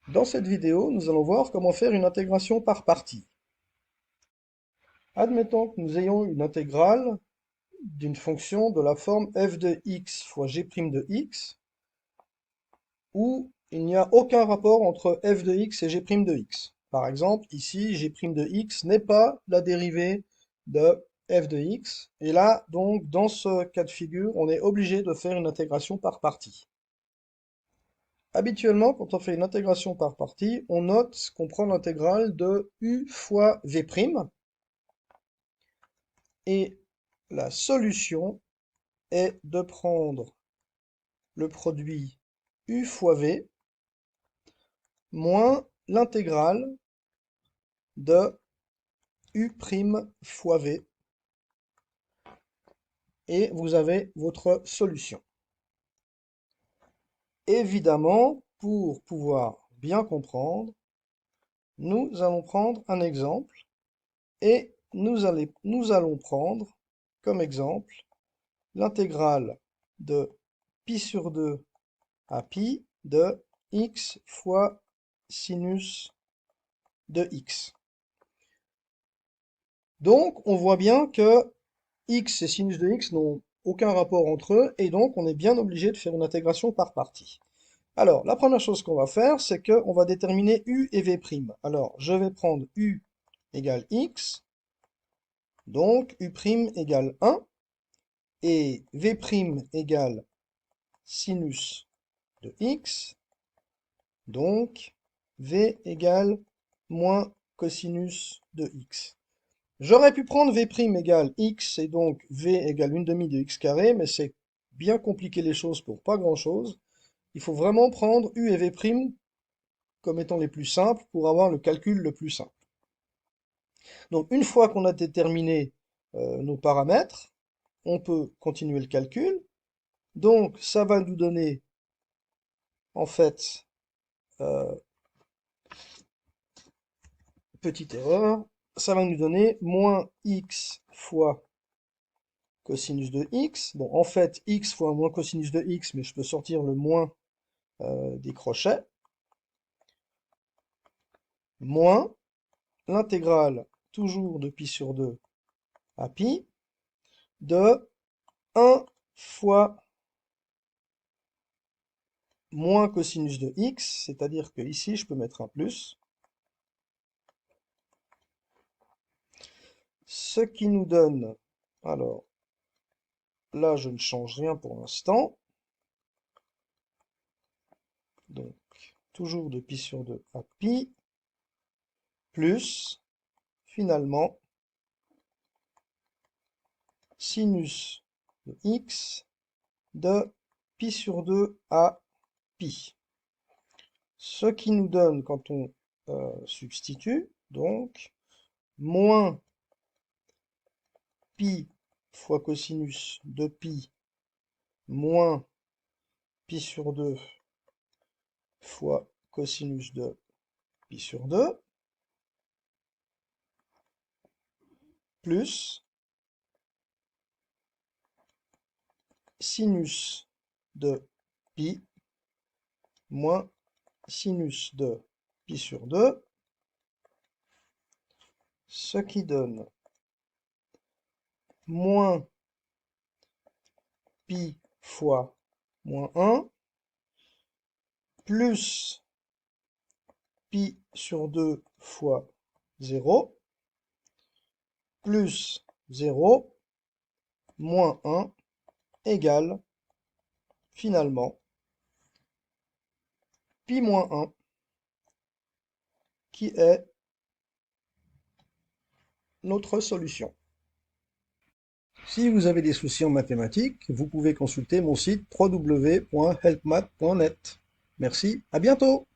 Dans cette vidéo, nous allons voir comment faire une intégration par partie. Admettons que nous ayons une intégrale d'une fonction de la forme f de x fois g' de x, où il n'y a aucun rapport entre f de x et g' de x. Par exemple, ici, g' de x n'est pas la dérivée de f de x, et là, donc, dans ce cas de figure, on est obligé de faire une intégration par partie. Habituellement, quand on fait une intégration par partie, on note qu'on prend l'intégrale de u fois v', et la solution est de prendre le produit u fois v moins l'intégrale de u' fois v, et vous avez votre solution. Évidemment, pour pouvoir bien comprendre, nous allons prendre un exemple, et nous allons prendre comme exemple l'intégrale de pi sur 2 à pi de x fois sinus de x. Donc, on voit bien que x et sinus de x n'ont aucun rapport entre eux, et donc on est bien obligé de faire une intégration par partie. Alors, la première chose qu'on va faire, c'est qu'on va déterminer u et v'. Alors, je vais prendre u égale x, donc u' égale 1, et v' égale sinus de x, donc v égale moins cosinus de x. J'aurais pu prendre v' égale x, et donc v égale 1/2 de x carré, mais c'est bien compliquer les choses pour pas grand-chose. Il faut vraiment prendre u et v' comme étant les plus simples pour avoir le calcul le plus simple. Donc une fois qu'on a déterminé nos paramètres, on peut continuer le calcul. Donc ça va nous donner en fait, petite erreur, ça va nous donner moins x fois cosinus de x. Bon, en fait, x fois moins cosinus de x, mais je peux sortir le moins des crochets, moins l'intégrale, toujours de pi sur 2 à pi, de 1 fois moins cosinus de x, c'est-à-dire que ici, je peux mettre un plus, ce qui nous donne, alors, là, je ne change rien pour l'instant, donc, toujours de pi sur 2 à pi, plus, finalement, sinus de x de pi sur 2 à pi. Ce qui nous donne, quand on substitue, donc, moins pi fois cosinus de pi moins pi sur 2 fois cosinus de pi sur 2, plus sinus de pi moins sinus de pi sur 2, ce qui donne moins pi fois moins 1, plus pi sur 2 fois 0, plus 0, moins 1, égale, finalement, pi moins 1, qui est notre solution. Si vous avez des soucis en mathématiques, vous pouvez consulter mon site www.helpmath.net. Merci, à bientôt!